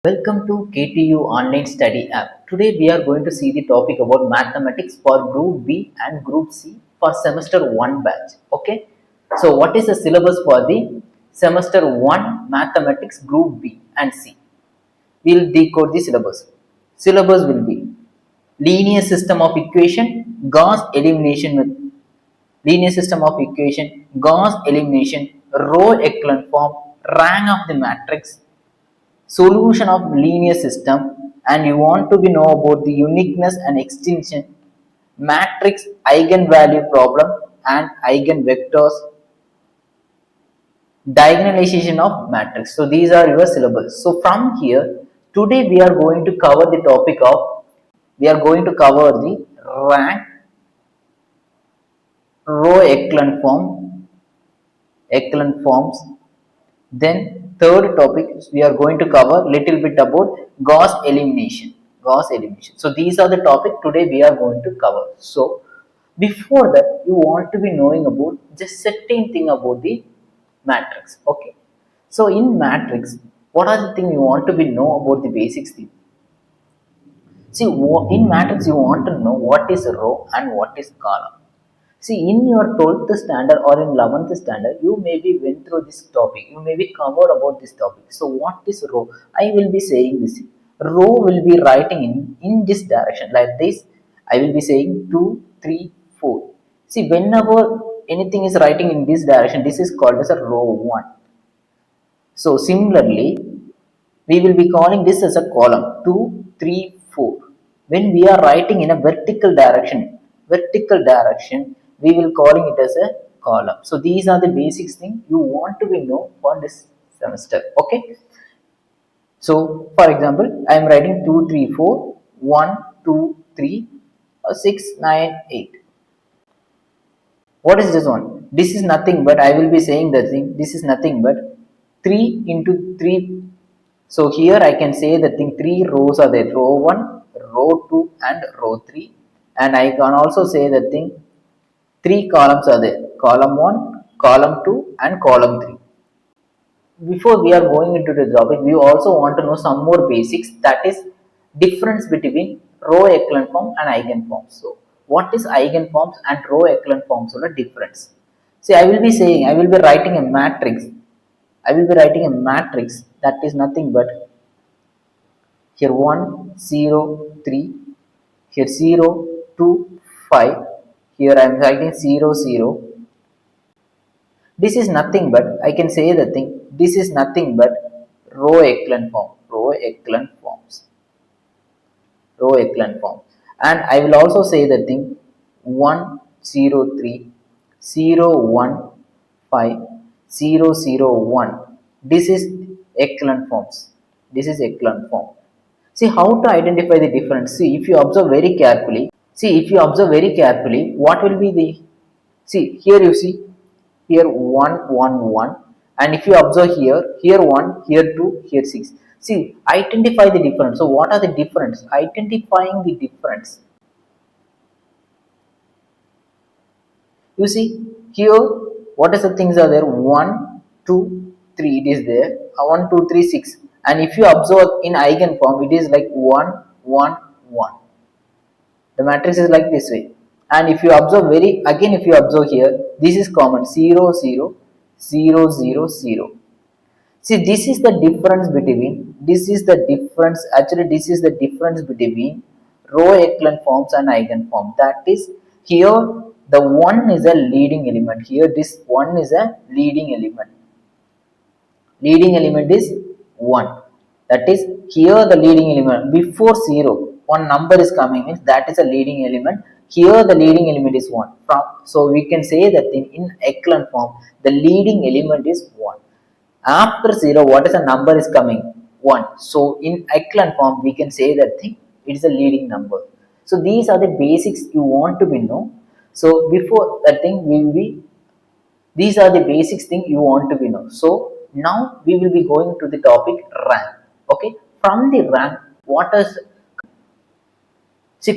Welcome to KTU online study app. Today we are going to see the topic about mathematics for group B and group C for semester 1 batch. Okay. So what is the syllabus for the semester 1 mathematics group B and C? We will decode the syllabus. Syllabus will be linear system of equation, Gauss elimination with linear system of equation, Gauss elimination, row echelon form, rank of the matrix, solution of linear system, and you want to be know about the uniqueness and extension, matrix eigenvalue problem and eigenvectors, diagonalization of matrix. So these are your syllabus. So from here today we are going to cover the topic of the rank, row echelon forms. Then third topic we are going to cover little bit about Gauss elimination. So these are the topic today we are going to cover. So before that you want to be knowing about just certain thing about the matrix. Okay. So in matrix, what are the thing you want to be know about the basics thing? See, in matrix you want to know what is row and what is column. See, in your 12th standard or in 11th standard, you maybe went through this topic. You may be covered about this topic. So, what is row? I will be saying this. Row will be writing in this direction like this. I will be saying 2, 3, 4. See, whenever anything is writing in this direction, this is called as a row 1. So, similarly, we will be calling this as a column 2, 3, 4. When we are writing in a vertical direction, we will calling it as a column. So these are the basics thing you want to be know for this semester. Okay. So for example, I am writing 2, 3, 4, 1, 2, 3, 6, 9, 8. What is this one? This is nothing but I will be saying the thing. This is nothing but 3 into 3. So here I can say the thing 3 rows are there. Row 1, row 2 and row 3. And I can also say the thing 3 columns are there. Column 1, column 2 and column 3. Before we are going into the topic, we also want to know some more basics, that is difference between row echelon form and eigenforms. So what is eigenforms and row echelon forms are difference? See, I will be writing a matrix. That is nothing but here 1, 0, 3, here 0, 2, 5, here I am writing 0, 0. This is nothing but, I can say the thing, this is nothing but row echelon forms. And I will also say the thing 1, 0, 3, 0, 1, 5, 0, 0, 1. This is echelon forms. See how to identify the difference. See, if you observe very carefully, what will be the, see here you see, here 1, 1, 1, and if you observe here 1, here 2, here 6. See, identify the difference. So what are the difference? Identifying the difference. You see, here what is the things are there? 1, 2, 3, it is there. 1, 2, 3, 6. And if you observe in eigenform, it is like 1, 1, 1. The matrix is like this way. And if you observe if you observe here, this is common 0, 0, 0, 0, 0. See, this is the difference between row echelon forms and eigenform. That is, here the 1 is a leading element. Here this 1 is a leading element. Leading element is 1. That is, here the leading element before 0, one number is coming, means that is a leading element. Here the leading element is 1. So we can say that in echelon form the leading element is 1. After 0, what is a number is coming? 1. So in echelon form we can say that it is a leading number. So these are the basics you want to be know. So before that these are the basics thing you want to be know. So now we will be going to the topic rank. Okay, from the rank,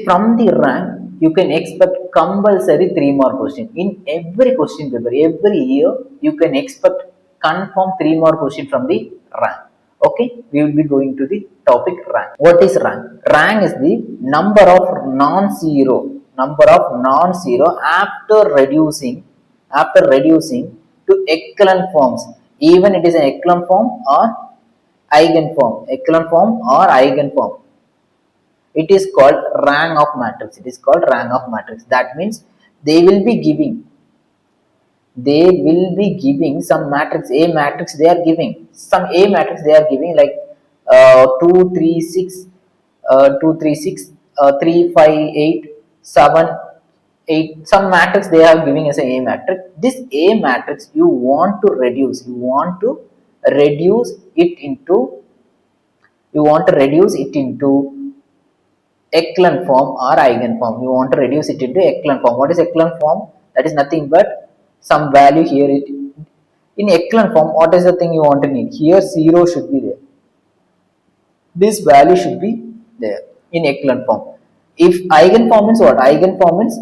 from the rank you can expect compulsory 3 more question in every question paper. Every year you can expect confirm 3 more question from the rank. Okay, we will be going to the topic rank. What is rank? Rank is the number of non-zero after reducing to echelon forms. Even it is an echelon form or eigenform. It is called rank of matrix. It is called rank of matrix. That means they will be giving some matrix, A matrix they are giving, some A matrix they are giving like 2 3 6 3 5 8 7 8, some matrix they are giving as a matrix. This A matrix you want to reduce it into echelon form or eigenform. You want to reduce it into echelon form. What is echelon form? That is nothing but some value here. In echelon form, what is the thing you want to need? Here 0 should be there. This value should be there in echelon form. If eigenform means what? Eigenform means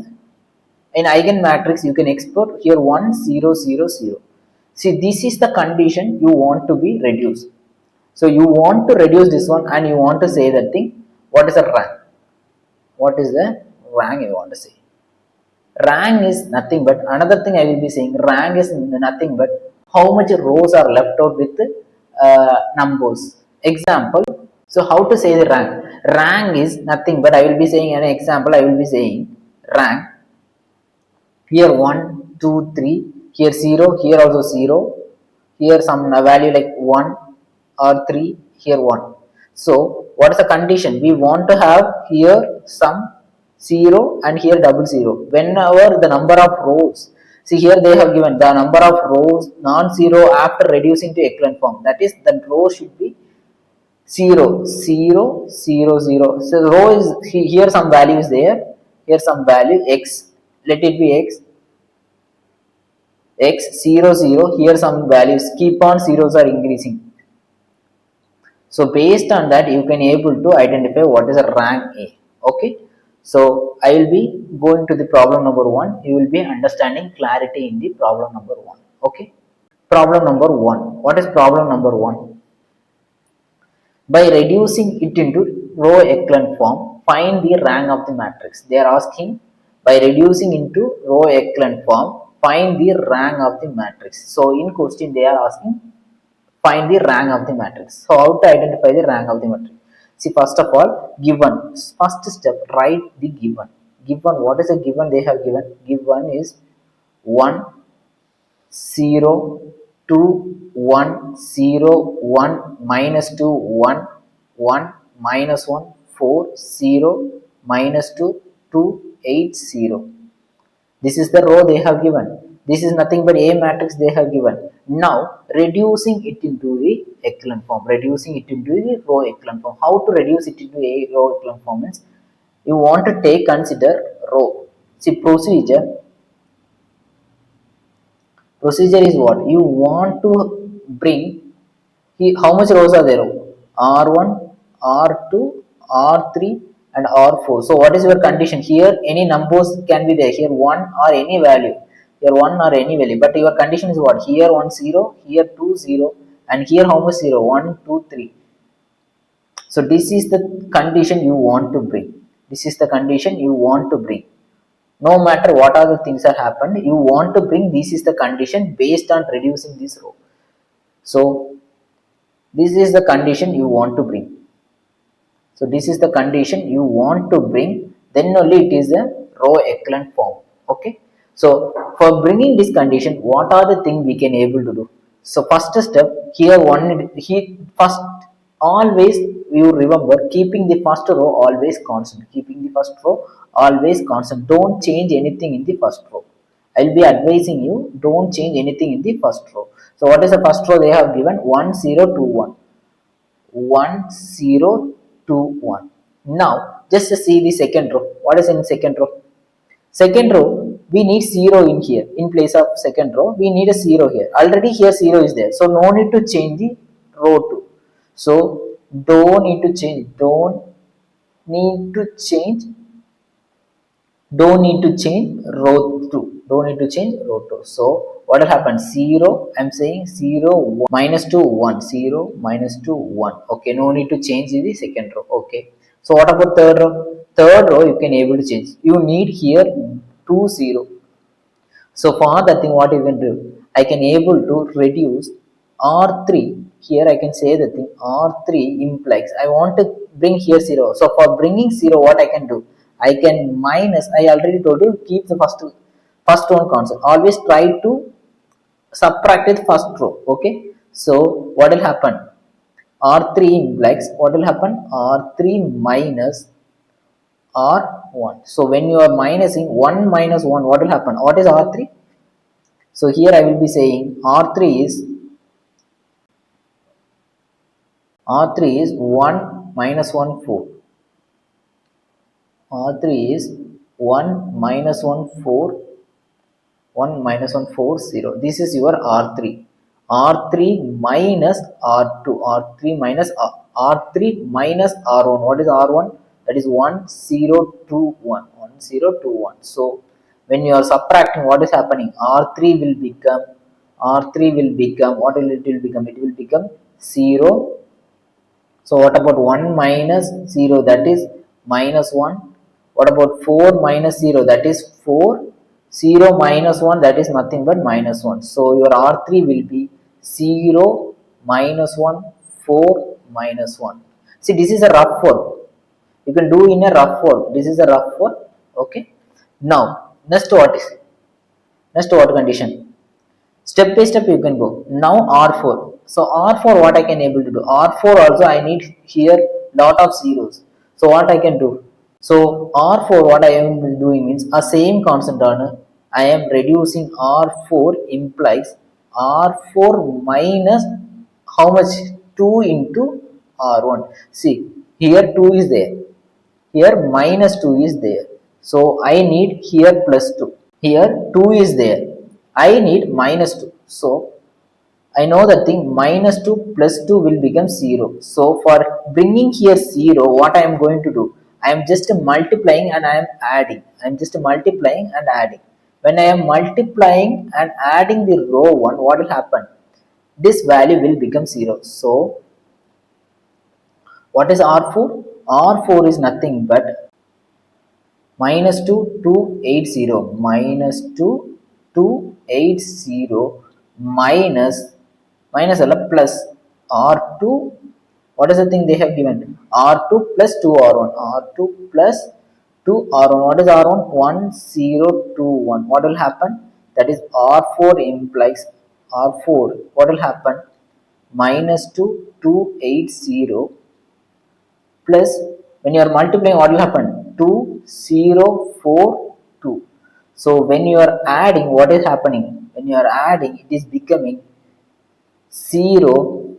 in eigen matrix you can export here 1 0 0 0. See, this is the condition you want to be reduced. So you want to reduce this one and you want to say that thing. What is the rank? What is the rank you want to say? Rank is nothing but, another thing I will be saying, rank is nothing but how much rows are left out with numbers. Example, so how to say the rank? Rank is nothing but, I will be saying an example, I will be saying rank, here 1 2 3, here 0, here also 0, here some value like 1 or 3, here 1. So what is the condition? We want to have here some 0 and here double 0. Whenever the number of rows, see here they have given the number of rows non-zero after reducing to echelon form. That is, the row should be 0 0 0 0. So row is here, some value is there, here some value x, let it be x 0 0, here some values, keep on zeros are increasing. So based on that you can able to identify what is a rank A. Okay, so I will be going to the problem number 1. You will be understanding clarity in the problem number 1. Okay, problem number 1. What is problem number 1? By reducing it into row echelon form, find the rank of the matrix. They are asking, by reducing into row echelon form, find the rank of the matrix. So in question they are asking, find the rank of the matrix. So how to identify the rank of the matrix? See, first of all, given, first step, write the given. Given, what is a given they have given? Given is 1 0 2 1 0 1 minus 2 1 1 minus 1 4 0 minus 2 2 8 0. This is the row they have given. This is nothing but A matrix they have given. Now reducing it into the echelon form. Reducing it into the row echelon form. How to reduce it into a row echelon form means, you want to consider row. See, procedure is what? You want to bring, how much rows are there? R1, R2, R3 and R4. So what is your condition? Here any numbers can be there, here 1 or any value, here 1 or any value, but your condition is what? Here 1 0, here 2 0 and here how much 0? 1 2 3. So this is the condition you want to bring. This is the condition you want to bring. No matter what are the things that happened, you want to bring, this is the condition based on reducing this row. So this is the condition you want to bring. So this is the condition you want to bring, then only it is a row echelon form. Okay, so for bringing this condition, what are the things we can able to do? So first step, here first, always you remember, keeping the first row always constant. Don't change anything in the first row. I'll be advising you, don't change anything in the first row. So what is the first row they have given? 1 0 2 1 1 0 2 1. Now just see the second row. What is in second row? Second row, we need 0 in here. In place of second row, we need a 0 here. Already here 0 is there, so no need to change the row 2. So don't need to change row 2. don't need to change row 2. So what will happen? 0, I'm saying 0, 1, minus 2, 1, 0, minus 2, 1. Okay, no need to change the second row. Okay. So what about third row? Third row you can able to change. You need here 2, 0. So for that thing, what you can do? I can able to reduce R3. Here I can say the thing R3 implies I want to bring here 0. So for bringing 0, what I can do? I can minus. I already told you keep the first one constant. Always try to subtract the first row. Okay. So what will happen? R3 implies what will happen? R3 minus R1. So when you are minusing 1 minus 1, what will happen? What is R3? So here I will be saying R3 is 1 minus 1 4. R3 is 1 minus 1 4, 1 minus 1 4 0. This is your R3. R3 minus R2. R3 minus R1. What is R1? That is 1 0 2 1. 1 0 2 1. So when you are subtracting, what is happening? R3 will become what will it will become? It will become 0. So what about 1 minus 0? That is minus 1. What about 4 minus 0? That is 4. 0 minus 1, that is nothing but minus 1. So your R3 will be 0 minus 1 4 minus 1. See, this is a rough work. You can do in a rough work. This is a rough work. Okay. Now next what condition? Step by step you can go. Now R4. So R4 what I can able to do? R4 also I need here lot of zeros. So what I can do? So R4 what I am doing means a same constant on I am reducing R4 implies R4 minus how much? 2 into R1. See, here 2 is there. Here minus 2 is there. So I need here plus 2. Here 2 is there. I need minus 2. So I know that thing minus 2 plus 2 will become 0. So for bringing here 0, what I am going to do? I am just multiplying and I am adding. I am just multiplying and adding. When I am multiplying and adding the row 1, what will happen? This value will become 0. So what is R4? R4 is nothing but minus 2 280 minus 2 280 minus plus R2. What is the thing they have given? R2 plus 2R1. R2 plus 2R1. What is R1? 1021. What will happen? That is R4 implies R4. What will happen? Minus 2 280 plus when you are multiplying, what will happen? 2 0 4 2. So when you are adding, what is happening? When you are adding, it is becoming 0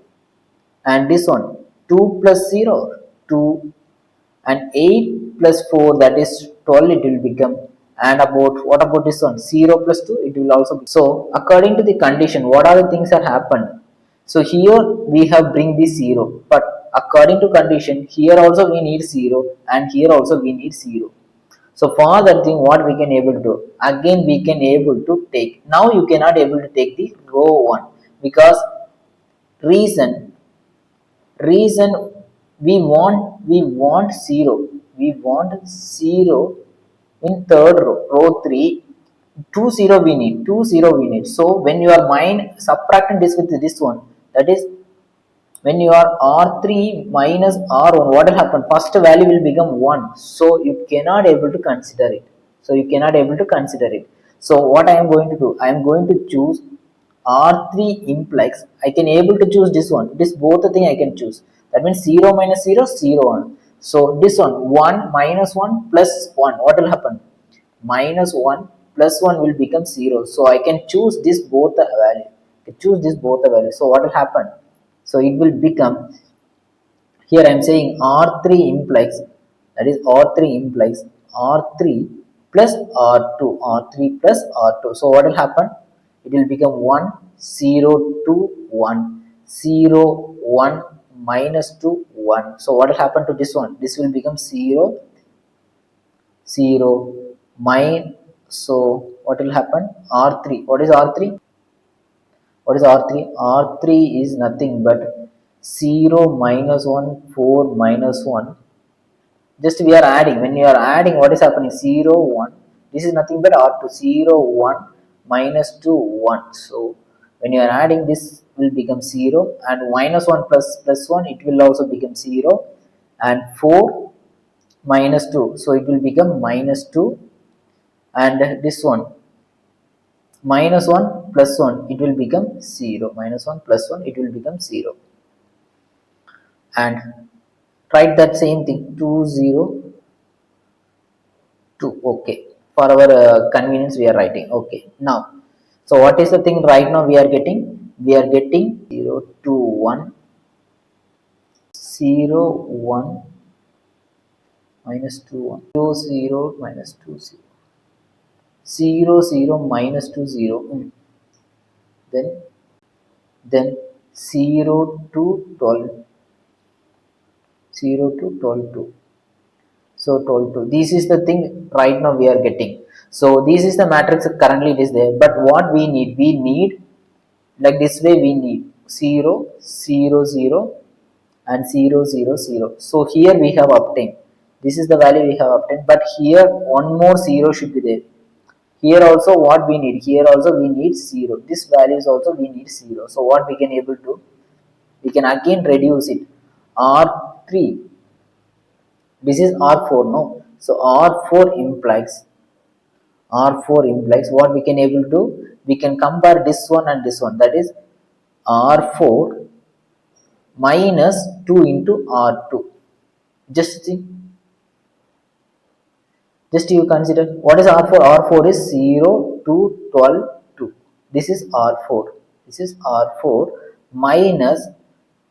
and this one 2 plus 0 2 and 8 plus 4, that is 12, it will become. And about what about this one? 0 plus 2, it will also be. So according to the condition, what are the things that happened? So here we have bring this 0, but according to condition, here also we need 0 and here also we need 0. So for that thing, what we can able to do? Again we can able to take. Now you cannot able to take the row 1 because reason we want 0. We want 0 in third row 3. 2 0 we need. 2 0 we need. So when you are subtracting this with this one, that is when you are R3 minus R1, what will happen? First value will become 1. So you cannot able to consider it. So what I am going to do? I am going to choose R3 implies. I can able to choose this one. This both the thing I can choose. That means 0 minus 0, 0 1. So this one 1 minus 1 plus 1. What will happen? Minus 1 plus 1 will become 0. So I can choose this both the value. So what will happen? So it will become, here I am saying R3 implies, that is R3 implies R3 plus R2, R3 plus R2. So what will happen? It will become 1 0 2 1 0 1 minus 2 1. So what will happen to this one? This will become 0 0 minus. So what will happen? R3. What is R3? What is R3? R3 is nothing but 0 minus 1, 4 minus 1. Just we are adding. When you are adding, what is happening? 0, 1. This is nothing but R2. 0, 1 minus 2, 1. So when you are adding, this will become 0, and minus 1 plus 1, it will also become 0, and 4 minus 2. So it will become minus 2, and this one minus 1 plus 1, it will become 0. Minus 1 plus 1, it will become 0. And write that same thing, 2, 0, 2. Okay, for our convenience we are writing. Okay, now, so what is the thing right now we are getting? We are getting 0, 2, 1, 0, 1, minus 2, 1, 0, 0, minus 2, 0, 0, 0, minus 2, 0. Then 0 to 12, 0 to 12, 2. So 12, 2. This is the thing right now we are getting. So this is the matrix currently it is there. But what we need like this way we need 0, 0, 0 and 0, 0, 0. So here we have obtained. This is the value we have obtained. But here one more 0 should be there. Here also what we need? Here also we need 0. This value is also we need 0. So what we can able to? We can again reduce it. R3. This is R4, no? So R4 implies what we can able to do? We can compare this one and this one. That is R4 minus 2 into R2. Just see. Just you consider what is R4? R4 is 0 to 12, 2. This is R4. This is R4 minus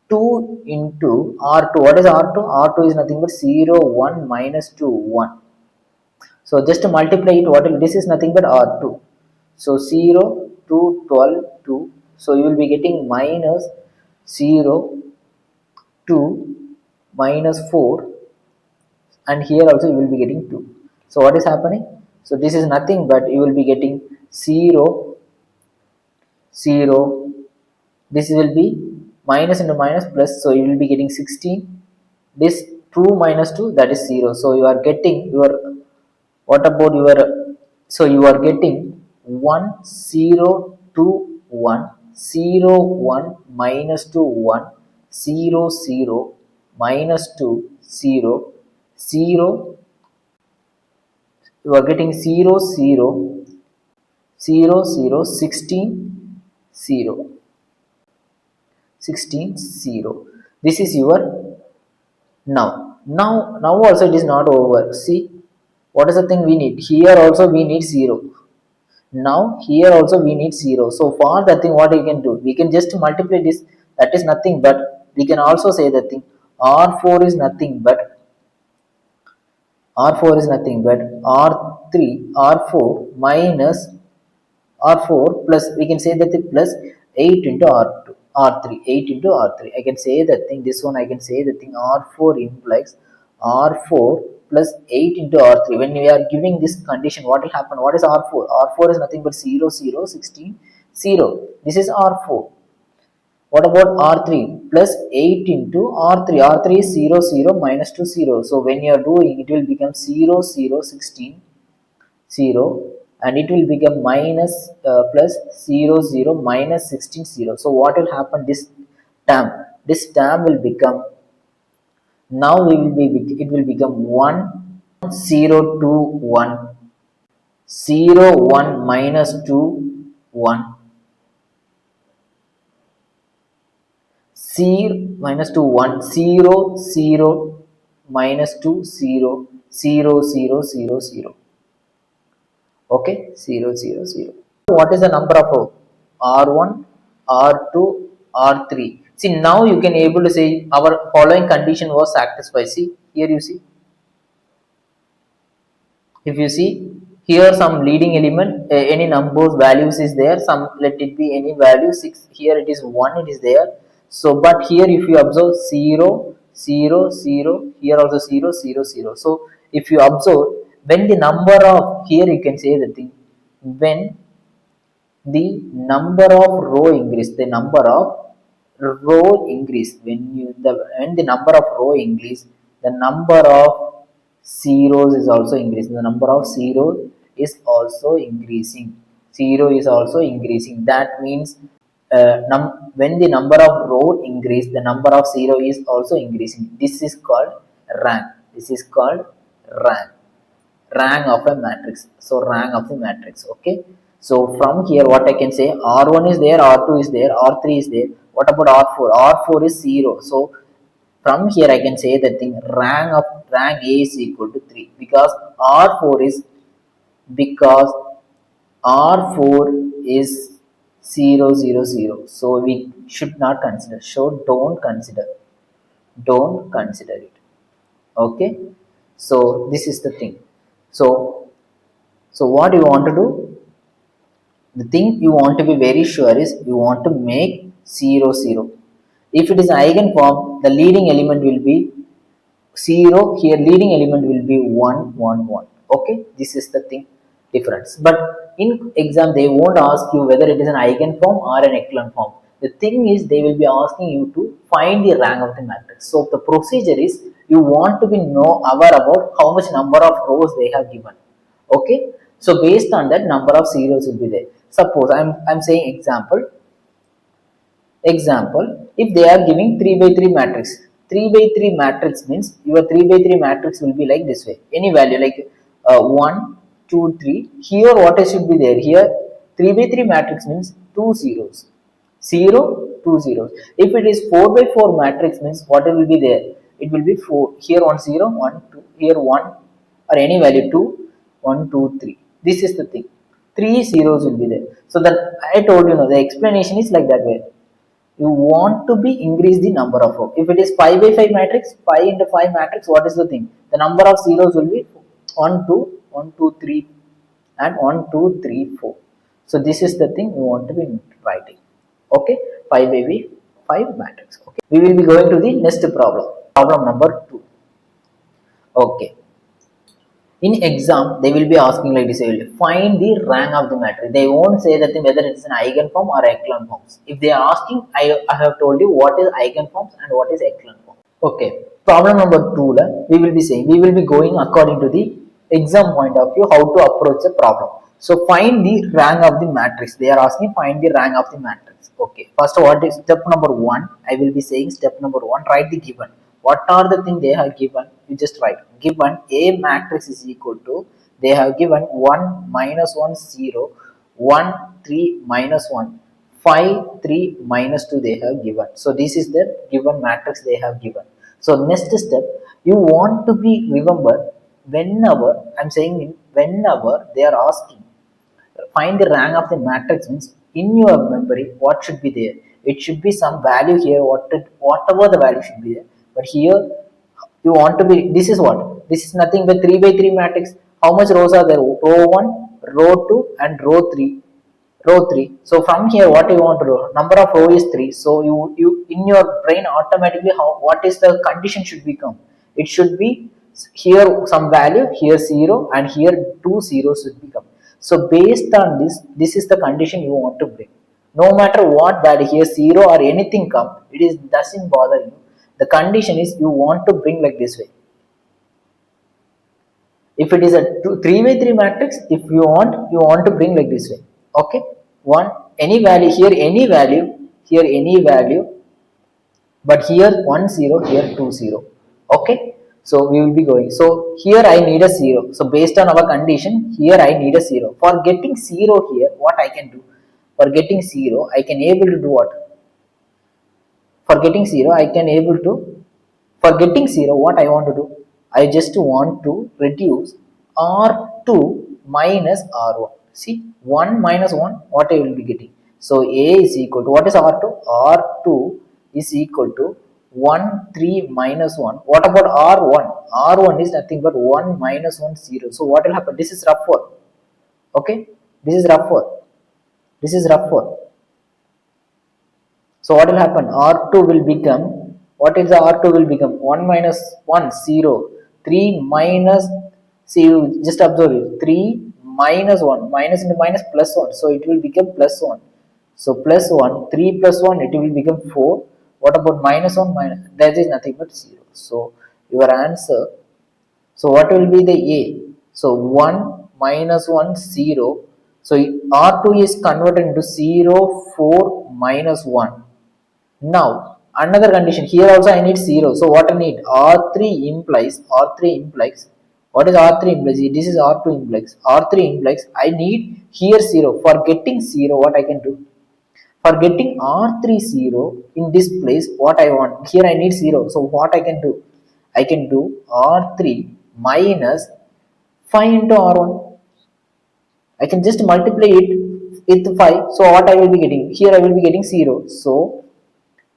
2 into R2. What is R2? R2 is nothing but 0, 1 minus 2, 1. So just to multiply it, what will, this is nothing but R2. So 0 to 12, 2. So you will be getting minus 0 to minus 4, and here also you will be getting 2. So what is happening? So this is nothing but you will be getting 0, 0. This will be minus into minus plus, so you will be getting 16. This 2 minus 2, that is 0. So you are getting your, what about your, so you are getting 1, 0, 2, 1, 0, 1, minus 2, 1, 0, 0, minus 2, 0, 0. You are getting 0, 0, 0, 0, 16, 0. 16, 0. This is your now also it is not over. See, what is the thing we need? Here also we need 0. Now here also we need 0. So for that thing, what we can do? We can just multiply this. That is nothing but, we can also say the thing R4 is nothing but R3 R4 minus R4 plus, we can say that the plus 8 into R2 R3, 8 into R3. I can say that thing, this one I can say the thing R4 implies R4 plus 8 into R3. When we are giving this condition, what will happen? What is R4? R4 is nothing but 0, 0, 16, 0. This is R4. What about R3? Plus 8 into R3. R3 is 0, 0, minus 2, 0. So when you are doing, it will become 0, 0, 16, 0, and it will become minus plus 0, 0, minus 16, 0. So what will happen? This term will become, now it will become 1, 0, 2, 1, 0, 1, minus 2, 1, 0, minus 2, 1, 0, 0, minus 2, 0, 0, 0, 0, 0. Okay, 0, 0, 0. What is the number of R1, R2, R3? See, now you can able to say our following condition was satisfied. See, here you see. If you see, here some leading element, any numbers values is there. Some, let it be any value 6. Here it is 1. It is there. So, but here if you observe 0, 0, 0. Here also 0, 0, 0. So, if you observe, when the number of, here you can say the thing, when the number of row increase, the number of row increase, when the number of row increase, the number of zeros is also increasing. The number of zero is also increasing. Zero is also increasing. That means when the number of row increase, the number of zero is also increasing. This is called rank. This is called rank. Rank of a matrix. So rank of the matrix. Okay. So from here, what I can say, R1 is there, R2 is there, R3 is there. What about R4? R4 is 0. So from here I can say that thing rank A is equal to 3 because R4 is because R4 is 0 0 0. So we should not consider. So don't consider. Don't consider it. Okay. So this is the thing. So what you want to do? The thing you want to be very sure is you want to make 0 0. If it is eigenform, the leading element will be 0. Here leading element will be 1 1 1. Okay, this is the thing difference. But in exam they won't ask you whether it is an eigenform or an echelon form. The thing is they will be asking you to find the rank of the matrix. So the procedure is you want to be aware about how much number of rows they have given. Okay, so based on that number of zeros will be there. Suppose I'm saying example, if they are giving 3 by 3 matrix, 3 by 3 matrix means your 3 by 3 matrix will be like this way. Any value like 1, 2, 3. Here what should be there? Here 3 by 3 matrix means 2 zeros. 0, 2 zeros. If it is 4 by 4 matrix means what will be there? It will be 4. Here 1 0, 1 2. Here 1 or any value 2, 1 2 3. This is the thing. 3 zeros will be there. So that I told you, the explanation is like that way. You want to be increase the number of rows. If it is 5 by 5 matrix, 5 into 5 matrix, what is the thing? The number of zeros will be 1 2 1 2 3 and 1 2 3 4. So this is the thing you want to be writing. Okay, 5 by 5 matrix. Okay, we will be going to the next problem. Problem number 2. Okay. In exam, they will be asking like this, find the rank of the matrix. They won't say that whether it is an eigenform or echelon forms. If they are asking, I have told you what is eigenforms and what is echelon form. Okay, problem number 2, we will be saying, we will be going according to the exam point of view, how to approach the problem. So find the rank of the matrix. They are asking find the rank of the matrix. Okay, first what is step number 1? I will be saying step number 1, write the given. What are the things they have given? You just write. Given A matrix is equal to, they have given 1 minus 1 0, 1 3 minus 1, 5 3 minus 2 they have given. So this is the given matrix they have given. So next step, you want to be remember whenever I'm saying whenever they are asking find the rank of the matrix means in your memory what should be there. It should be some value here, whatever the value should be there. But here you want to be, this is what? This is nothing but 3 by 3 matrix. How much rows are there? Row 1, row 2 and row 3. Row 3. So from here what you want to do? Number of row is 3. So you in your brain automatically what is the condition should become? It should be here some value, here 0 and here 2 zeros should become. So based on this is the condition you want to bring. No matter what value here 0 or anything come, doesn't bother you. The condition is you want to bring like this way. If it is a 3 by 3 matrix, if you want to bring like this way. Okay, any value, but here 1 0, here 2 0. Okay, so we will be going. So here I need a 0. So based on our condition, here I need a 0. For getting 0 here, what I can do? For getting 0, I can able to do what? For getting 0, I can able to, for getting 0, what I want to do? I just want to reduce R2 minus R1. See, 1 minus 1, what I will be getting? So A is equal to, what is R2? R2 is equal to 1 3 minus 1. What about R1? R1 is nothing but 1 minus 1 0. So what will happen? This is rough work. Okay, this is rough work. This is rough work. So what will happen? R2 will become, what is the R2 will become? 1 minus 1 0. 3 minus, see you just observe it, 3 minus 1, minus into minus plus 1, so it will become plus 1. So plus 1, 3 plus 1, it will become 4. What about minus 1? Minus, that is nothing but 0. So your answer, so what will be the A? So 1 minus 1, 0. So R2 is converted into 0, 4 minus 1. Now another condition, here also I need 0. So what I need? R3 implies, what is R3 implies? This is R2 implies. R3 implies I need here 0. For getting 0, what I can do? For getting R3 0 in this place, what I want? Here I need 0. So what I can do? I can do R3 minus 5 into R1. I can just multiply it with 5. So what I will be getting? Here I will be getting 0. So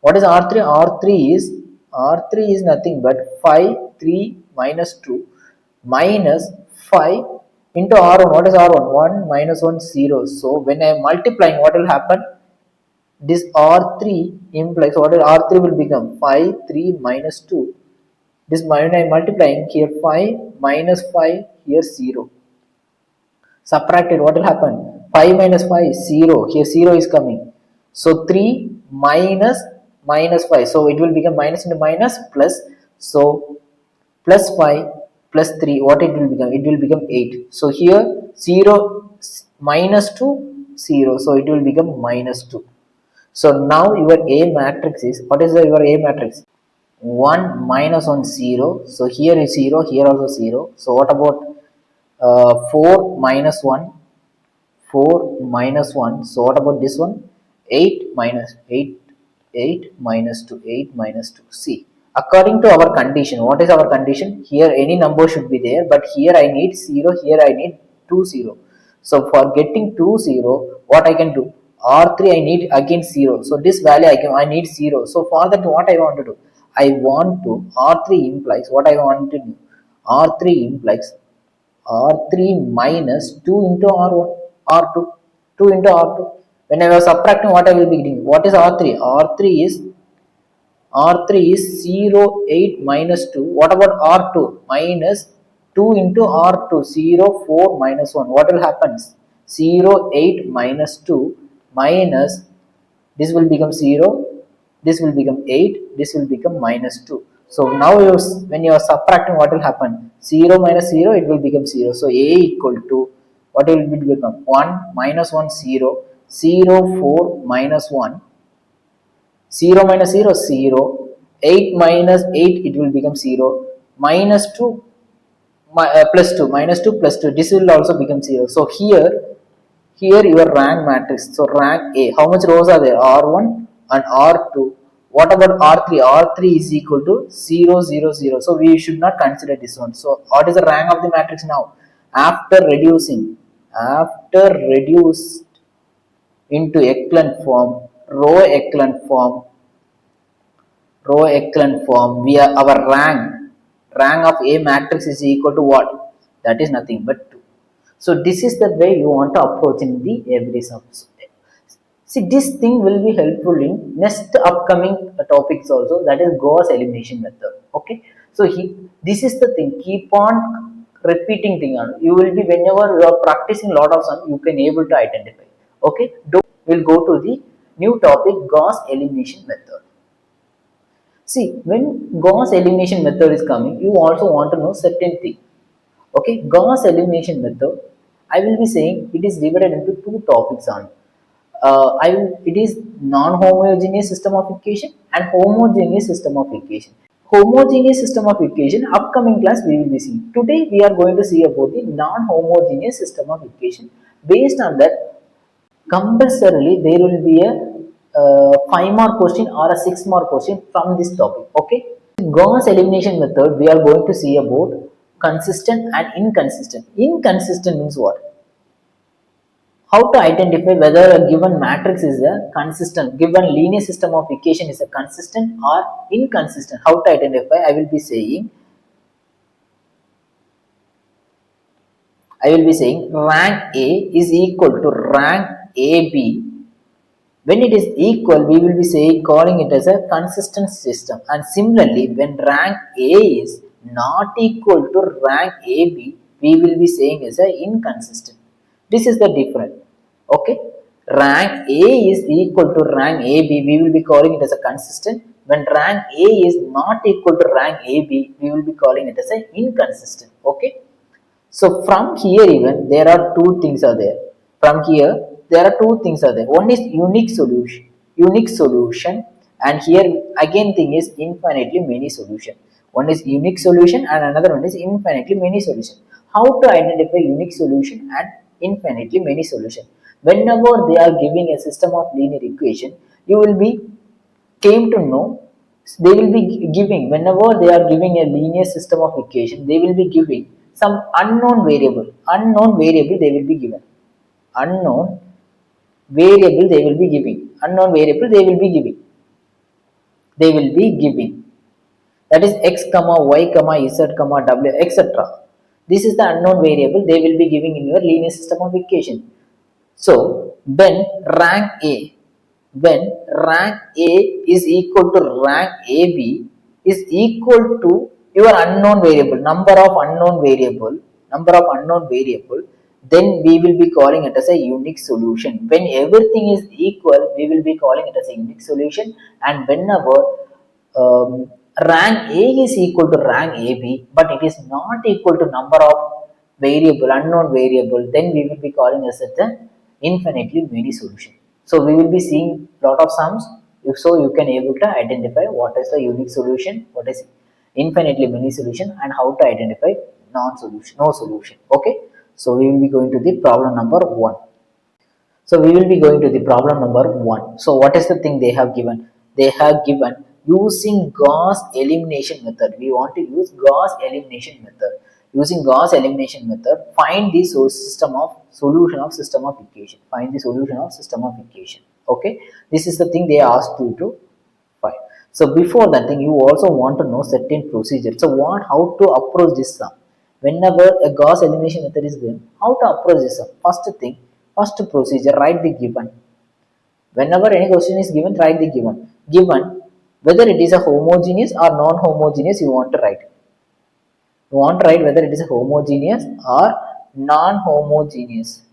what is R3? R3 is nothing but 5, 3 minus 2 minus 5 into R1. What is R1? 1 minus 1, 0. So when I am multiplying, what will happen? This R3 implies, what is R3 will become? 5, 3 minus 2. This when I am multiplying, here 5 minus 5, here 0. Subtracted, what will happen? 5 minus 5, 0. Here 0 is coming. So 3 minus 5. So it will become minus into minus plus. So plus 5 plus 3, what it will become? It will become 8. So here 0 minus 2, 0. So it will become minus 2. So now your A matrix is, what is your A matrix? 1 minus 1, 0. So here is 0, here also 0. So what about 4 minus 1? 4 minus 1. So what about this one? 8 minus 8. 8 minus 2. 8 minus 2. See, according to our condition, what is our condition? Here any number should be there, but here I need 0, here I need 2 0. So for getting 2 0, what I can do? R3 I need again 0. So this value I need 0. So for that, what I want to do? I want to, R3 implies, what I want to do? R3 implies R3 minus 2 into R1, R2, 2 into R2. When I was subtracting, what I will be getting? What is R3? R3 is 0, 8 minus 2. What about R2? Minus 2 into R2, 0, 4 minus 1. What will happen? 0, 8 minus 2 minus, this will become 0, this will become 8, this will become minus 2. So now when you are subtracting, what will happen? 0 minus 0, it will become 0. So A equal to, what will it become? 1 minus 1, 0, 0, 4 minus 1, 0 minus 0, 0, 8 minus 8, it will become 0, minus 2, plus 2, minus 2 plus 2, this will also become 0. So here your rank matrix, so rank A, how much rows are there? R1 and R2. What about R3? R3 is equal to 0, 0, 0. So we should not consider this one. So what is the rank of the matrix now? After reduced into echelon form, row echelon form, we are, our rank of A matrix is equal to what? That is nothing but 2. So this is the way you want to approach in the every subject. See, this thing will be helpful in next upcoming topics also, that is Gauss elimination method. Okay, so this is the thing, keep on repeating thing. You will be, whenever you are practicing lot of some, you can able to identify. Okay, we'll go to the new topic, Gauss elimination method. See, when Gauss elimination method is coming, you also want to know certain thing. Okay, Gauss elimination method, I will be saying it is divided into two topics on. It is non-homogeneous system of equation and homogeneous system of equation. Homogeneous system of equation, upcoming class we will be seeing. Today we are going to see about the non-homogeneous system of equation. Based on that, compulsorily there will be a 5-mark question or a 6-mark question from this topic. Okay, Gauss elimination method, we are going to see about consistent and inconsistent. Inconsistent means what? How to identify whether a given matrix is a consistent, given linear system of equation is a consistent or inconsistent. How to identify? I will be saying rank A is equal to rank AB. When it is equal, we will be calling it as a consistent system. And similarly, when rank A is not equal to rank AB, we will be saying as a inconsistent. This is the difference. Okay, rank A is equal to rank AB, we will be calling it as a consistent. When rank A is not equal to rank AB, we will be calling it as an inconsistent. Okay, so from here even there are two things are there. From here there are two things are there. One is unique solution, and here again thing is infinitely many solution. One is unique solution and another one is infinitely many solution. How to identify unique solution and infinitely many solution? Whenever they are giving a system of linear equation, you will be came to know they will be giving, whenever they are giving a linear system of equation, they will be giving some unknown variable they will be given. Unknown variable they will be giving. Unknown variable they will be giving. They will be giving. That is x comma y comma z comma w etc. This is the unknown variable they will be giving in your linear system of equation. So when rank A when rank A is equal to rank AB is equal to your unknown variable, number of unknown variable, then we will be calling it as a unique solution. When everything is equal, we will be calling it as a unique solution. And whenever rank A is equal to rank AB, but it is not equal to number of unknown variable, then we will be calling as the infinitely many solution. So we will be seeing lot of sums. If so, you can able to identify what is the unique solution, what is infinitely many solution, and how to identify no solution. Okay. So we will be going to the problem number 1. So we will be going to the problem number 1. So what is the thing they have given? They have given using Gauss elimination method. We want to use Gauss elimination method. Using Gauss elimination method, find the solution of system of equation. Find the solution of system of equation. Okay. This is the thing they asked you to find. So before that thing, you also want to know certain procedure. So how to approach this sum? Whenever a Gauss elimination method is given, how to approach this sum? First procedure, write the given. Whenever any question is given, write the given. Given, whether it is a homogeneous or non-homogeneous, you want to write. You want to write whether it is a homogeneous or non-homogeneous.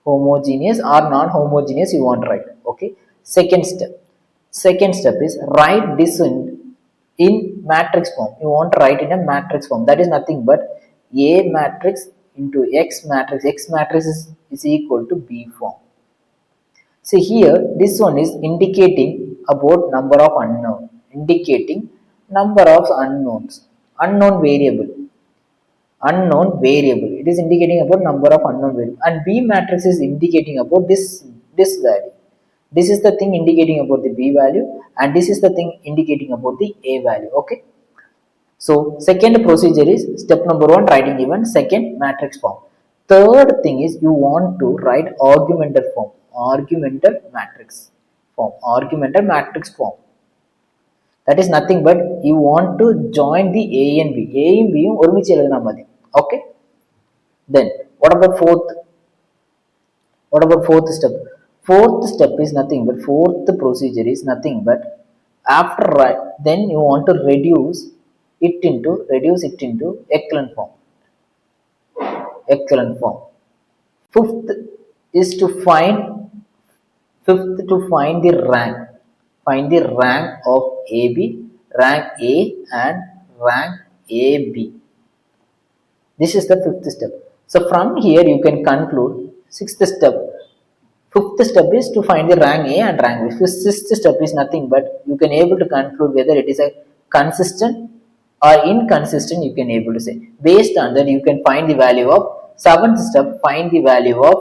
Homogeneous or non-homogeneous, you want to write. Okay. Second step is write this in matrix form. You want to write in a matrix form. That is nothing but A matrix into X matrix. X matrix is equal to B form. See here, this one is indicating about number of unknown. Indicating number of unknowns. Unknown variable. It is indicating about number of unknown variable. And B matrix is indicating about this value. This is the thing indicating about the B value, and this is the thing indicating about the A value. Okay. So second procedure is step number 1, writing given. Second, matrix form. Third thing is you want to write augmented matrix form. That is nothing but you want to join the A and B. A and B ஒருமிச்சு எழுதுனா மாதிரி. Okay. Then what about fourth step? Fourth step is nothing but fourth procedure is nothing but after then you want to reduce it into echelon form. Fifth is to find the rank. Find the rank of AB, rank A and rank AB. This is the fifth step. So from here you can conclude sixth step. Fifth step is to find the rank A and rank B. Sixth step is nothing but you can able to conclude whether it is a consistent or inconsistent, you can able to say. Based on that, you can find the value of seventh step. Find the value of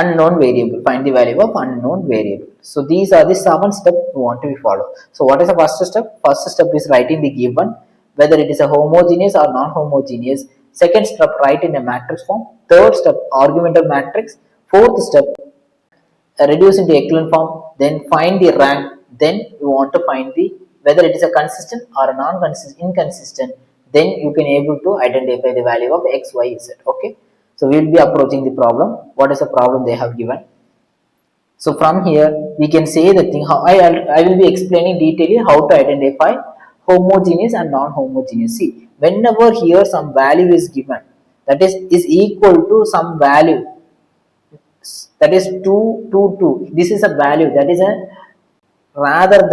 unknown variable. Find the value of unknown variable. So these are the 7 steps you want to be followed. So what is the first step? First step is writing the given, whether it is a homogeneous or non-homogeneous. Second step, write in a matrix form. Third step, augmented matrix. Fourth step, reduce into echelon form. Then find the rank. Then you want to find the whether it is a consistent or a inconsistent. Then you can able to identify the value of x, y, z. Okay. So we will be approaching the problem. What is the problem they have given? So from here we can say the thing how I will be explaining detailing how to identify homogeneous and non-homogeneous. See, whenever here some value is given, that is equal to some value, that is 2, 2, 2. This is a value that is a rather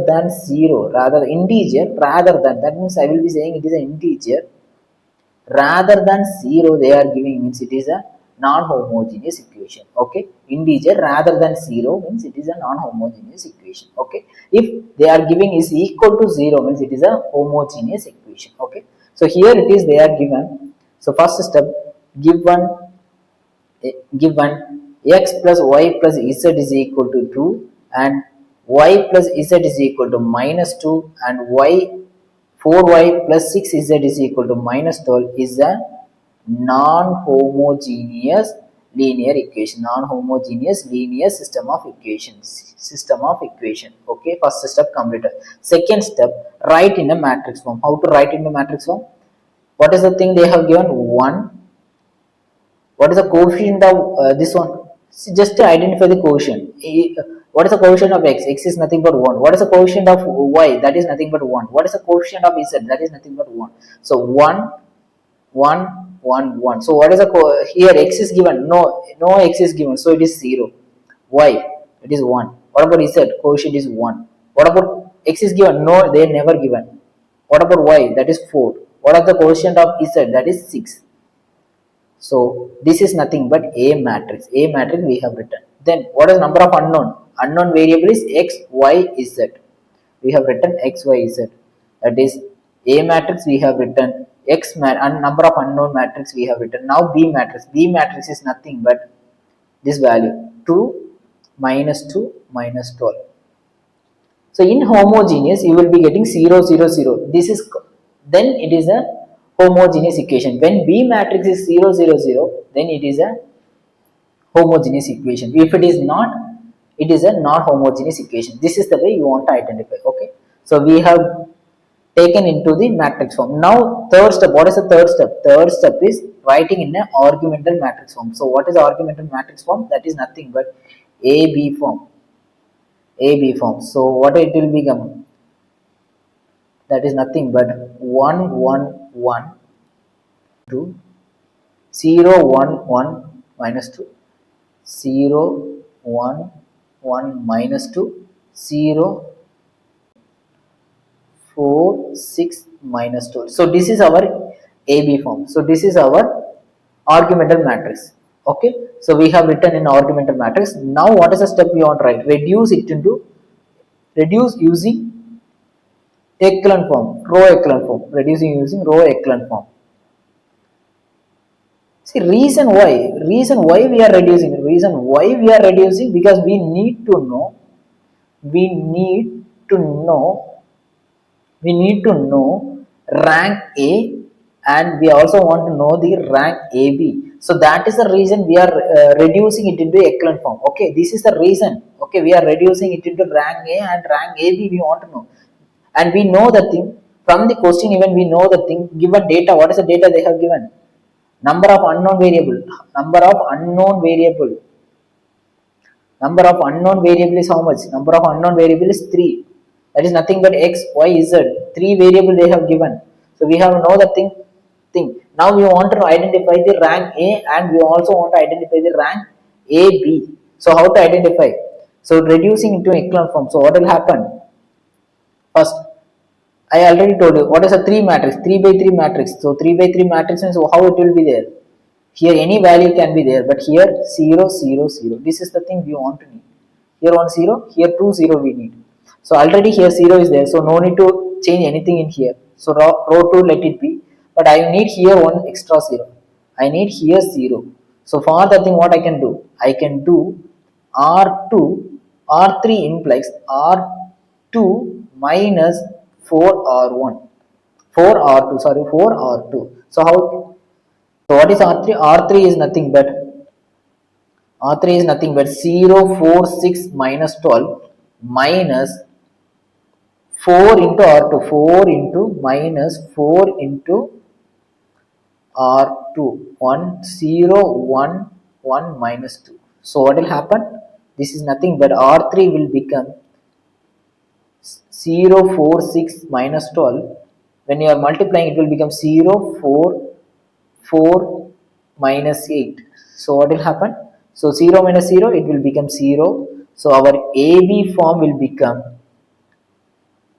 than zero, rather integer, rather than, that means I will be saying it is an integer rather than 0 they are giving, means it is a non-homogeneous equation. Okay, integer rather than 0 means it is a non-homogeneous equation. Okay, if they are giving is equal to 0 means it is a homogeneous equation. Okay, so here it is they are given. So first step, given given x plus y plus z is equal to 2 and y plus z is equal to minus 2 and y 4y plus 6z is equal to minus 12 is a non-homogeneous linear equation, non-homogeneous linear system of equations, okay, first step completed. Second step, write in a matrix form. How to write in a matrix form? What is the thing they have given? 1. What is the coefficient of this one? See, just to identify the coefficient. What is the coefficient of x? X is nothing but 1. What is the coefficient of y? That is nothing but 1. What is the coefficient of z? That is nothing but 1. So 1, 1, 1, 1. So what is the here x is given? No x is given. So it is 0. Y, it is 1. What about z? Coefficient is 1. What about x is given? No, they are never given. What about y? That is 4. What is the coefficient of z? That is 6. So this is nothing but A matrix. A matrix we have written. Then what is number of unknown? Unknown variable is x, y, z. We have written x, y, z. That is A matrix we have written, x and number of unknown matrix we have written. Now B matrix. B matrix is nothing but this value 2, minus 2, minus 12. So in homogeneous you will be getting 0, 0, 0. This is, then it is a homogeneous equation. When B matrix is 0, 0, 0, then it is a homogeneous equation. If it is not, it is a non-homogeneous equation. This is the way you want to identify. Okay, so we have taken into the matrix form. Now third step, what is the third step? Third step is writing in an argumental matrix form. So what is argumental matrix form? That is nothing but AB form. AB form. So what it will become? That is nothing but 1, 1, 1, 2, 0, 1, 1, minus 2, 0, 1, 1, minus 2, 0, 4, 6, minus 12. So this is our AB form. So this is our argumental matrix. Okay. So we have written in argumental matrix. Now what is the step we want to write? Reduce using echelon form, row echelon form. Reducing using row echelon form. See, reason why we are reducing, because we need to know rank A and we also want to know the rank AB. So that is the reason we are reducing it into echelon form. Okay, this is the reason. Okay, we are reducing it into rank A and rank AB we want to know. And we know the thing from the question, even we know the thing given data. What is the data they have given? Number of unknown variable. Number of unknown variable is how much? Number of unknown variable is 3. That is nothing but x, y, z. 3 variable they have given. So we have know the thing. Now we want to identify the rank A and we also want to identify the rank AB. So how to identify? So reducing into echelon form. So what will happen? First, I already told you what is a 3 matrix, 3 by 3 matrix. So 3 by 3 matrix means how it will be there. Here any value can be there, but here 0, 0, 0. This is the thing we want to need. Here 1 0, here 2 0 we need. So already here 0 is there, so no need to change anything in here. So row 2 let it be, but I need here 1 extra 0. I need here 0. So for that thing what I can do? I can do R2, R3 implies R2 minus 4R1. 4R2, sorry, 4R2. So how? So what is R3? R3 is nothing but 0, 4, 6 minus 12 minus 4 into R2. 4 into minus 4 into R2. 1, 0, 1, 1 minus 2. So what will happen? This is nothing but R3 will become 0, 4, 6 minus 12. When you are multiplying, it will become 0, 4, 4 minus 8. So what will happen? So 0 minus 0, it will become 0. So our AB form will become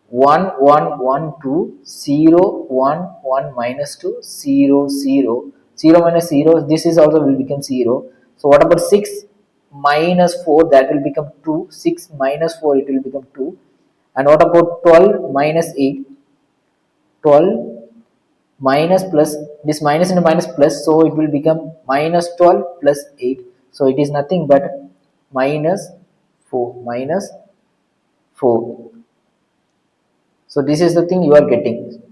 1, 1, 1, 2, 0, 1, 1 minus 2, 0, 0. 0 minus 0, this is also will become 0. So what about 6 minus 4? That will become 2. 6 minus 4, it will become 2. And what about 12 minus 8? 12 minus plus, this minus into minus plus, so it will become minus 12 plus 8. So it is nothing but minus 4, minus 4. So this is the thing you are getting.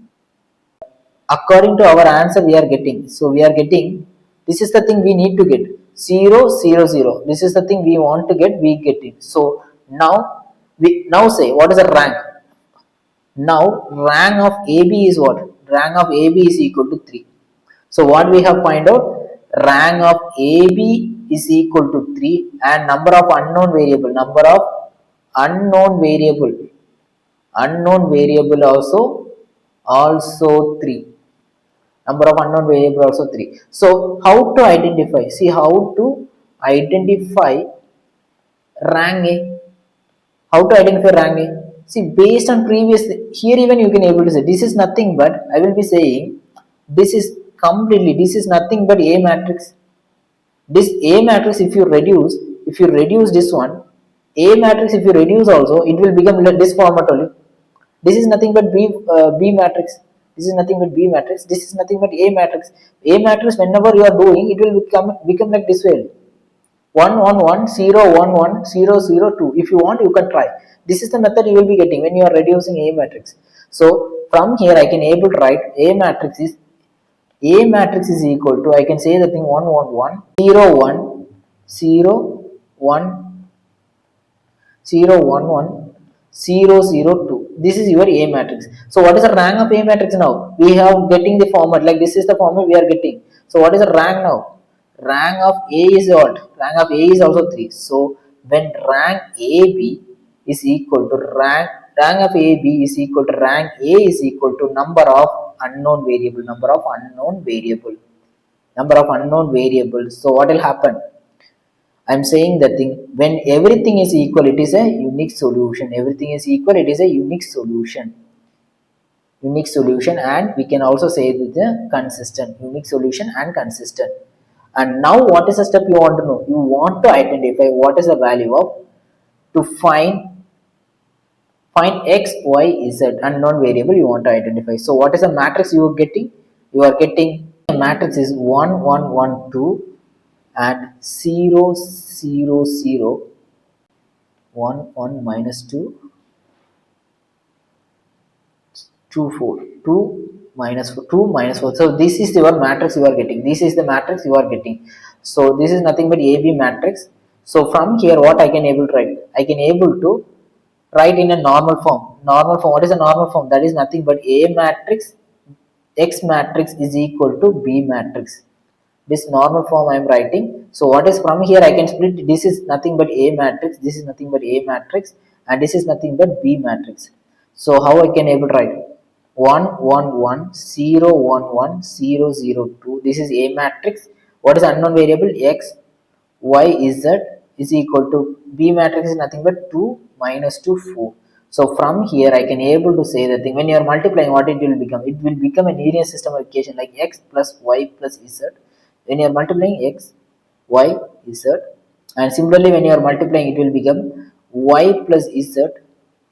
According to our answer we are getting. So we are getting, this is the thing we need to get. 0, 0, 0. This is the thing we want to get, we get it. So now, we now say what is the rank? Now rank of AB is what? Rank of AB is equal to 3. So what we have find out? Rank of AB is equal to 3 and number of unknown variable. Number of unknown variable also 3. Number of unknown variable also 3. So how to identify? See how to identify rank A. How to identify rank A? See, based on previous, here even you can able to say this is nothing but, I will be saying this is completely, this is nothing but A matrix. This A matrix if you reduce this one, A matrix if you reduce also, it will become this format only. This is nothing but B matrix. This is nothing but B matrix. This is nothing but A matrix. A matrix whenever you are doing, it will become like this way. 1 1 1 0 1 1 0 0 2. If you want, you can try. This is the method you will be getting when you are reducing A matrix. So from here I can able to write A matrix is equal to, I can say the thing 1 1 1 0 1 0 1 0 1 1 0 0 2. This is your A matrix. So what is the rank of A matrix now? We have getting the format, like this is the format we are getting. So what is the rank now? Rank of A is what? Rank of A is also 3. So when rank AB is equal to rank of AB is equal to rank A is equal to number of unknown variable. So what will happen? I am saying that thing, when everything is equal, it is a unique solution. Everything is equal, it is a unique solution. And we can also say it is a consistent. Unique solution and consistent. And now what is the step you want to know? You want to identify what is the value of, to find x, y, z unknown variable you want to identify. So what is the matrix you are getting? You are getting a matrix is 1 1 1 2 and 0 0 0 1 1 minus 2 2 4 2 minus 4 2 minus 4. So this is your matrix you are getting. This is the matrix you are getting. So this is nothing but AB matrix. So from here what I can able to write? I can able to write in a normal form. What is a normal form? That is nothing but A matrix X matrix is equal to B matrix. This normal form I am writing. So what is from here I can split, this is nothing but A matrix, this is nothing but A matrix, and this is nothing but B matrix. So how I can able to write? 1 1 1 0 1 1 0 0 2. This is A matrix. What is unknown variable? X, Y, Z is equal to B matrix is nothing but 2 minus 2 4. So from here I can able to say the thing, when you are multiplying, what it will become? It will become a linear system of equation like x plus y plus z. When you are multiplying x, y, z, and similarly when you are multiplying, it will become y plus z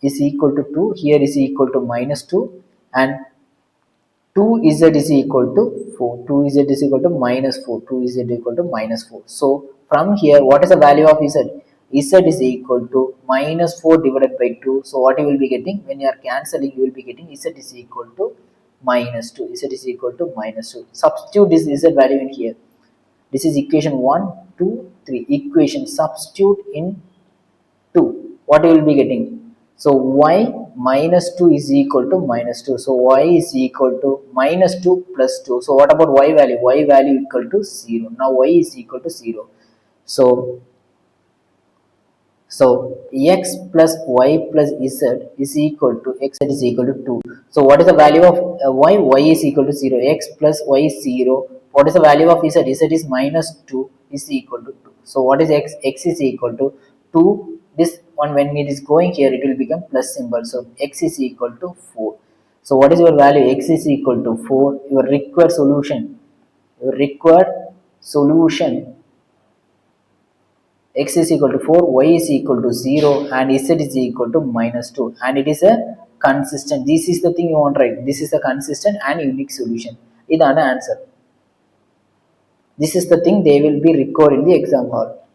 is equal to 2. Here is equal to minus 2 and 2z is equal to 4. 2z is equal to minus 4. 2z is equal to minus 4. So from here, what is the value of z? Z is equal to minus 4 divided by 2. So what you will be getting? When you are cancelling, you will be getting z is equal to minus 2. Z is equal to minus 2. Substitute this z value in here. This is equation 1, 2, 3. Equation substitute in 2. What you will be getting? So y minus 2 is equal to minus 2. So y is equal to minus 2 plus 2. So what about y value? Y value equal to 0. Now y is equal to 0. So So x plus y plus z is equal to x is equal to 2. So what is the value of y? Y is equal to 0. X plus y is 0. What is the value of z? Z is minus 2 is equal to 2. So what is x? X is equal to 2. This one, when it is going here, it will become plus symbol. So x is equal to 4. So what is your value? X is equal to 4. Your required solution. Your required solution, x is equal to 4, y is equal to 0, and z is equal to minus 2, and it is a consistent. This is the thing you want, right? This is a consistent and unique solution. This is the answer. This is the thing they will be recording in the exam hall.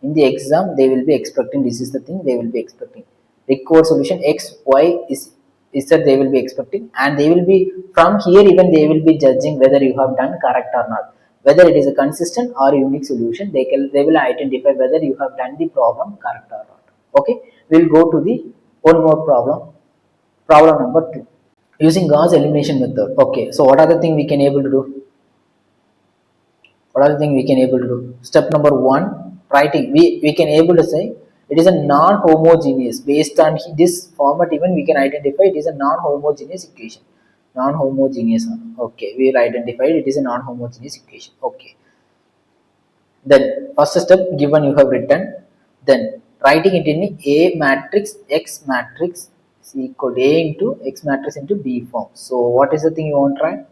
In the exam they will be expecting, this is the thing they will be expecting. Record solution x, y is that they will be expecting, and they will be, from here even they will be judging whether you have done correct or not, whether it is a consistent or a unique solution. They will identify whether you have done the problem correct or not. Okay, we'll go to the one more problem number 2, using Gauss elimination method. Okay, so what are the thing we can able to do? What are the thing we can able to do? Step number 1, writing. We can able to say it is a non-homogeneous. Based on this format even we can identify it is a non-homogeneous equation. Non-homogeneous. Okay, we will identify it is a non-homogeneous equation. Okay, then first step, given you have written, then writing it in A matrix X matrix is equal to A into X matrix into B form. So what is the thing you want to write?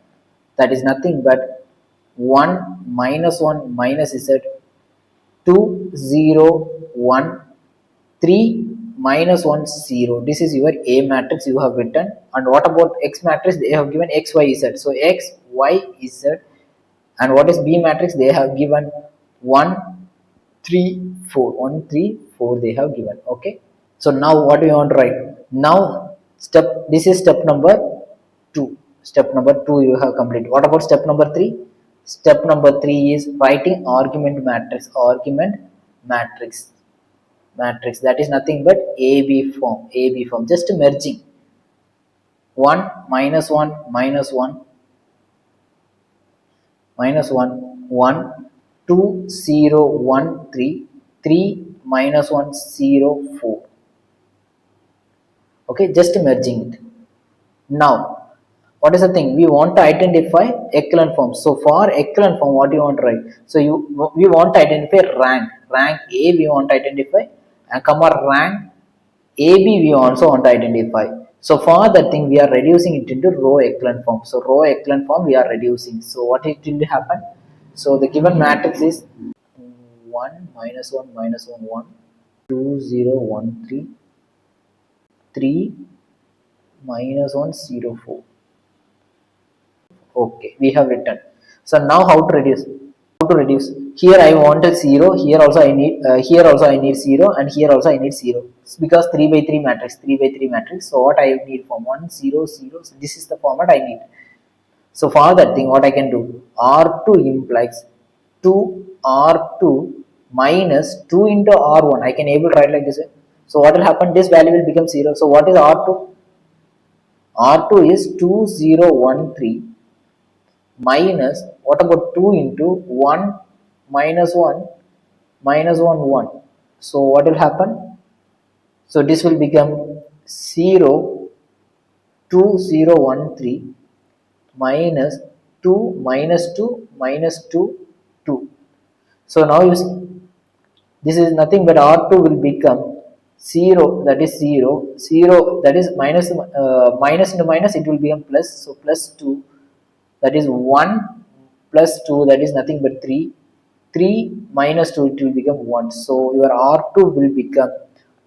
That is nothing but 1 minus 1 minus z, 2 0 1 3 minus 1 0. This is your A matrix you have written. And what about X matrix? They have given x y z. So x y z. And what is B matrix? They have given 1 3 4. 1 3 4 they have given. Okay, so now what do you want to write? Now this is step number 2. Step number 2 you have completed. What about step number 3? Step number 3 is writing argument matrix. Argument matrix, that is nothing but AB form, just merging 1 minus 1 minus 1 minus 1 1 2 0 1 3 3 minus 1 0 4. Okay, just merging it. Now what is the thing? We want to identify echelon form. So for echelon form, what do you want to write? So we want to identify rank A we want to identify, and comma rank AB we also want to identify. So for that thing we are reducing it into row echelon form. So row echelon form we are reducing. So what it will happen? So the given matrix is 1 minus 1 minus 1 1 2 0 1 3 3 minus 1 0 4. Okay, we have written. So now how to reduce? Here I want a 0, here also I need 0, and here also I need 0. It's because 3 by 3 matrix. So what I need from 1 0 0. So this is the format I need. So for that thing what I can do? R2 implies 2 R2 minus 2 into R1. I can able to write like this way. So what will happen? This value will become 0. So what is R2? R2 is 2013 minus, what about 2 into 1 minus 1 minus 1 1. So what will happen? So this will become 0 2013 minus 2 minus 2 minus 2 2. So now you see, this is nothing but R2 will become 0, that is 0 0, that is minus minus into minus, it will become plus. So plus 2, that is 1 plus 2, that is nothing but 3 3 minus 2, it will become 1. So your R2 will become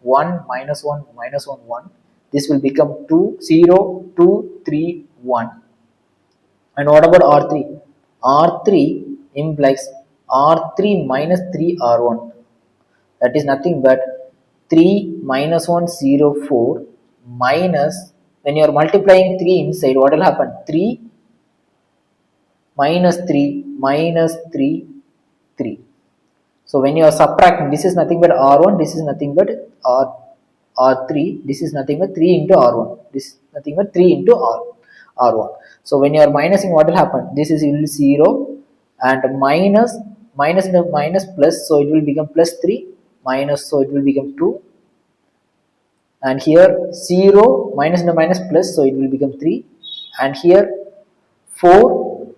1 minus 1 minus 1 1. This will become 2 0 2 3 1. And what about R3? R3 implies R3 minus 3 R1, that is nothing but 3 minus 1 0 4 minus, when you are multiplying 3 inside, what will happen? 3 minus 3 minus 3 3. So when you are subtracting, this is nothing but R1, this is nothing but R3, this is nothing but 3 into R1, this is nothing but 3 into R1. So when you are minusing, what will happen? This is 0 and minus into minus plus, so it will become plus 3 minus, so it will become 2, and here 0 minus into minus plus, so it will become 3, and here 4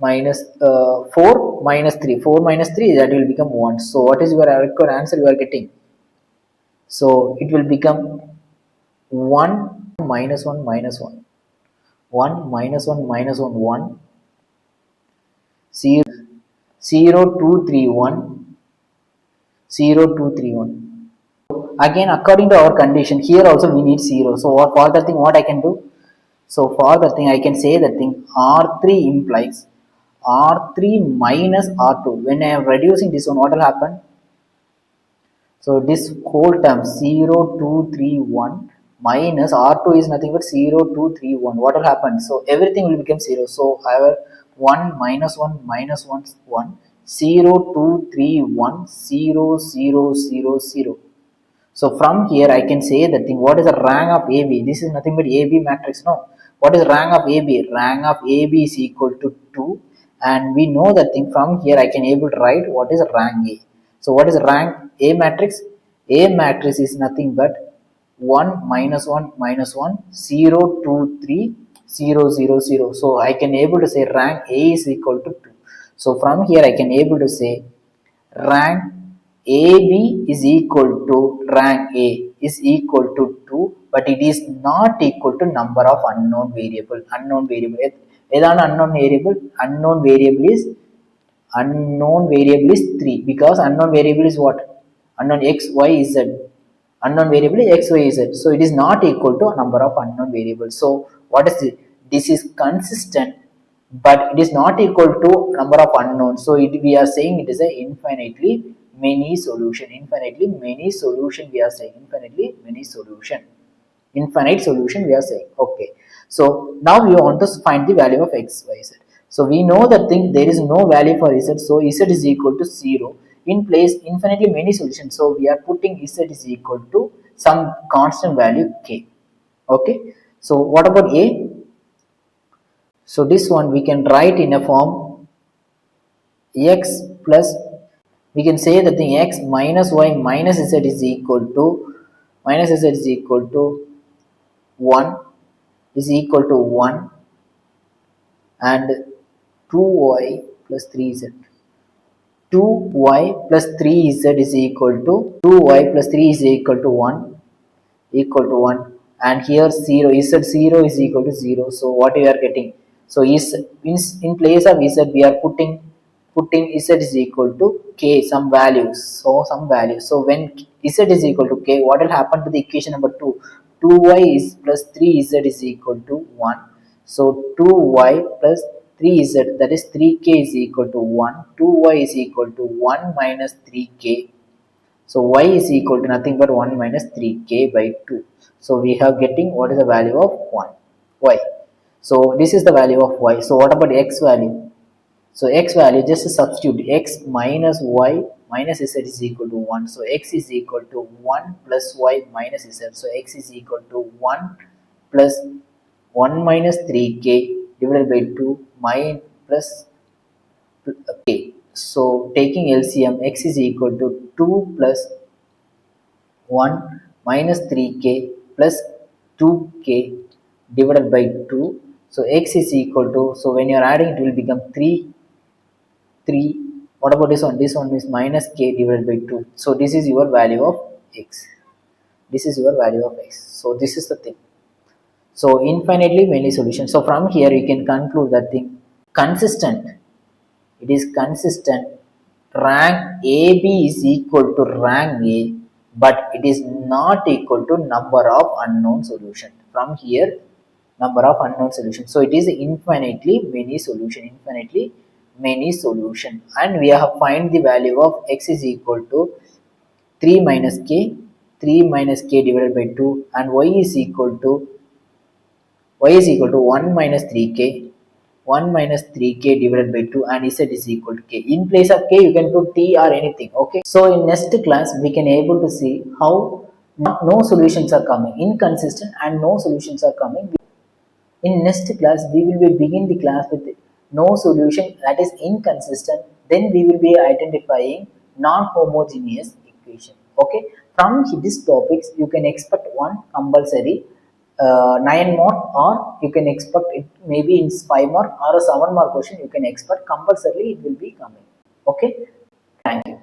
minus 4 minus 3, 4 minus 3, that will become 1. So what is your required answer you are getting? So it will become 1 minus 1 minus 1, 1 minus 1 minus 1, 1, 0, 0 2 3 1, 0 2 3 1. Again, according to our condition, here also we need 0. So for that thing, what I can do? So for that thing, I can say that thing R3 implies R3 minus R2. When I am reducing this one, what will happen? So this whole term 0 2 3 1 minus R2 is nothing but 0 2 3 1. What will happen? So everything will become 0. So I have 1 minus 1 minus 1 1, 0 2 3 1, 0 0 0 0. So from here I can say that thing, what is the rank of AB? This is nothing but AB matrix. No. What is rank of AB? Rank of AB is equal to 2, and we know that thing from here I can able to write what is rank A. So what is rank A matrix? A matrix is nothing but 1 minus 1 minus 1, 0 2 3 0 0 0. So I can able to say rank A is equal to 2. So from here I can able to say rank AB is equal to rank A is equal to 2, but it is not equal to number of unknown variable. Unknown variable. Unknown variable? Unknown variable is 3, because unknown variable is what? Unknown x, y, z. Unknown variable is x, y, z. So it is not equal to number of unknown variables. So what is it? This is consistent, but it is not equal to number of unknowns. So we are saying it is a infinitely many solution. Infinitely many solution we are saying. Infinitely many solution. Infinite solution we are saying. Okay. So now we want to find the value of x, y, z. So we know that thing there is no value for z. So z is equal to 0. In place infinitely many solutions. So we are putting z is equal to some constant value k. Okay. So what about a? So this one we can write in a form x plus, we can say that the x minus y minus z is equal to 1 is equal to 1, and 2y plus 3z. 2y plus 3z is equal to 2y plus 3 is equal to 1, and here 0 z0 is equal to 0. So what we are getting? So is in place of z we are putting z is equal to k, some values. So some values. So when z is equal to k, what will happen to the equation number 2? 2y is plus 3z is equal to 1. So 2y plus 3z, that is 3k is equal to 1. 2y is equal to 1 minus 3k. So y is equal to nothing but 1 minus 3k by 2. So we have getting what is the value of 1, y. So this is the value of y. So what about x value? So x value, just substitute x minus y minus z is equal to 1. So x is equal to 1 plus y minus z. So x is equal to 1 plus 1 minus 3k divided by 2 plus k. So taking LCM, x is equal to 2 plus 1 minus 3k plus 2k divided by 2. So x is equal to, so when you are adding it will become 3. What about this one? This one is minus k divided by 2. So this is your value of x. This is your value of x. So this is the thing. So infinitely many solutions. So from here you can conclude that thing consistent. It is consistent. Rank AB is equal to rank A, but it is not equal to number of unknown solutions. From here, number of unknown solutions. So it is infinitely many solution. Infinitely many solution, and we have find the value of x is equal to 3 minus k, 3 minus k divided by 2, and y is equal to 1 minus 3k, 1 minus 3k divided by 2, and z is equal to k. In place of k you can put t or anything. Okay, so in next class we can able to see how no solutions are coming, inconsistent and no solutions are coming. In next class we will be begin the class with no solution, that is inconsistent. Then we will be identifying non-homogeneous equation. Okay, from these topics you can expect one compulsory 9 mark, or you can expect it maybe in 5 mark or a 7 mark question you can expect compulsorily it will be coming. Okay, thank you.